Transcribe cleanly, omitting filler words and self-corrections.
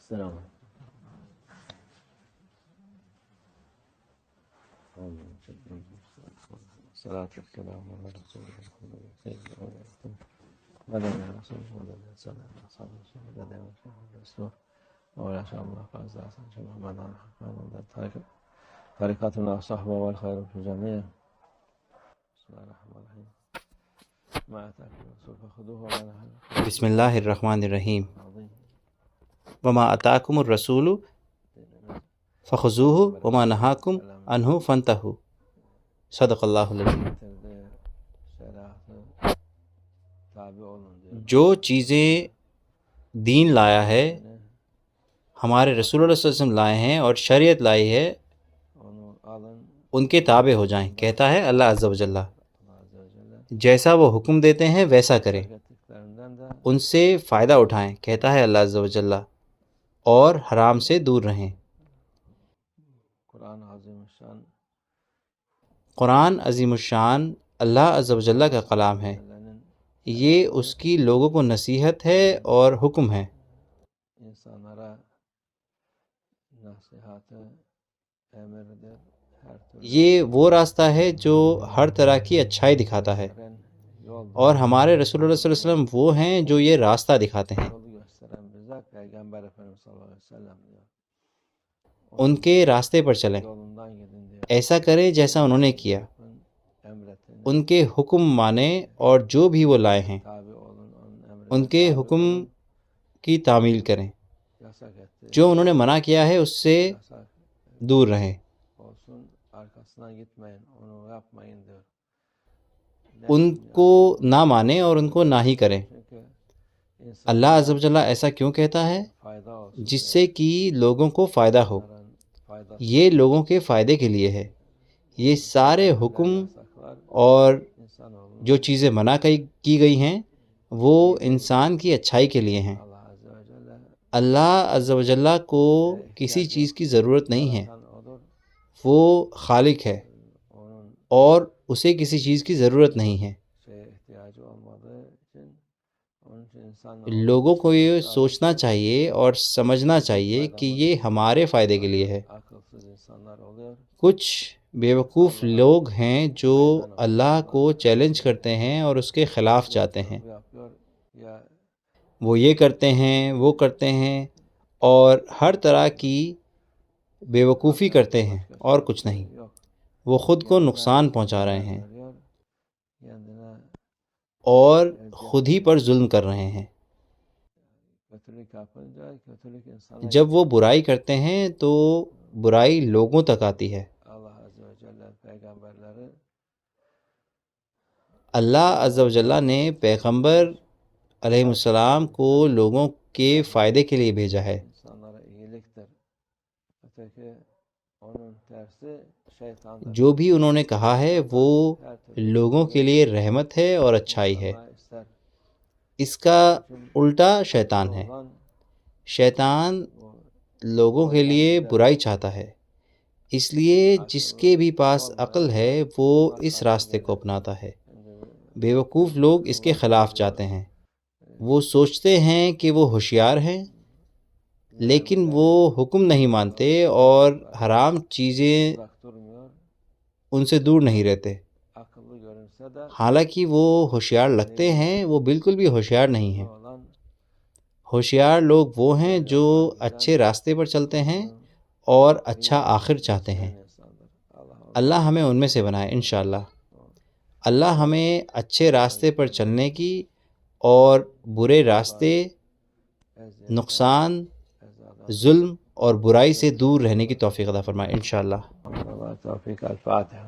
السلام صلاة والسلام على رسول الله بدأنا رسول الله صلى الله عليه وسلم بدأنا رسول ولا شاء الله فاز أحسن شبه مدار طريقتنا الصحبة والخير في الجميع. بسم الله الرحمن الرحيم. ما أتاكم الرسول فخذوه وما نهاكم. بسم اللہ الرحمن الرحیم. وما اتاکم الرسول فخذوہ وما نہاکم عنہ فانتہوا. صدق اللہ العظیم. جو چیزیں دین لایا ہے، ہمارے رسول اللہ صلی اللہ علیہ وسلم لائے ہیں اور شریعت لائی ہے، ان کے تابع ہو جائیں. کہتا ہے اللہ عز و جل، جیسا وہ حکم دیتے ہیں ویسا کریں، ان سے فائدہ اٹھائیں. کہتا ہے اللہ عز و جل، اور حرام سے دور رہیں. قرآن عظیم الشان اللہ عز و جل کا کلام ہے. یہ اس کی لوگوں کو نصیحت ہے اور حکم ہے. یہ وہ راستہ ہے جو ہر طرح کی اچھائی دکھاتا ہے، اور ہمارے رسول اللہ صلی اللہ علیہ وسلم وہ ہیں جو یہ راستہ دکھاتے ہیں. ان کے راستے پر چلیں، ایسا کریں جیسا انہوں نے کیا، ان کے حکم مانیں اور جو بھی وہ لائے ہیں ان کے حکم کی تعمیل کریں. جو انہوں نے منع کیا ہے اس سے دور رہیں. ان کو نہ مانیں اور ان کو نہ ہی کریں. اللہ عز و جل ایسا کیوں کہتا ہے؟ جس سے کہ لوگوں کو فائدہ ہو. یہ لوگوں کے فائدے کے لیے ہے. یہ سارے حکم اور جو چیزیں منع کی گئی ہیں وہ انسان کی اچھائی کے لیے ہیں. اللہ عز و جل کو کسی چیز کی ضرورت نہیں ہے. وہ خالق ہے اور اسے کسی چیز کی ضرورت نہیں ہے. لوگوں کو یہ سوچنا چاہیے اور سمجھنا چاہیے کہ یہ ہمارے فائدے کے لیے ہے. کچھ بیوقوف لوگ ہیں جو اللہ کو چیلنج کرتے ہیں اور اس کے خلاف جاتے ہیں. وہ یہ کرتے ہیں، وہ کرتے ہیں، اور ہر طرح کی بیوقوفی کرتے ہیں اور کچھ نہیں. وہ خود کو نقصان پہنچا رہے ہیں اور خود ہی پر ظلم کر رہے ہیں. جب وہ برائی کرتے ہیں تو برائی لوگوں تک آتی ہے. اللہ عز و جل نے پیغمبر علیہ السلام کو لوگوں کے فائدے کے لیے بھیجا ہے. جو بھی انہوں نے کہا ہے وہ لوگوں کے لیے رحمت ہے اور اچھائی ہے. اس کا الٹا شیطان ہے. شیطان لوگوں کے لیے برائی چاہتا ہے. اس لیے جس کے بھی پاس عقل ہے وہ اس راستے کو اپناتا ہے. بیوقوف لوگ اس کے خلاف جاتے ہیں. وہ سوچتے ہیں کہ وہ ہوشیار ہیں، لیکن وہ حکم نہیں مانتے اور حرام چیزیں ان سے دور نہیں رہتے. حالانکہ وہ ہوشیار لگتے ہیں، وہ بالکل بھی ہوشیار نہیں ہیں. ہوشیار لوگ وہ ہیں جو اچھے راستے پر چلتے ہیں اور اچھا آخر چاہتے ہیں. اللہ ہمیں ان میں سے بنائے انشاءاللہ. اللہ ہمیں اچھے راستے پر چلنے کی اور برے راستے، نقصان، ظلم اور برائی سے دور رہنے کی توفیق عطا فرمائے انشاءاللہ. توفیق. الفاتحہ.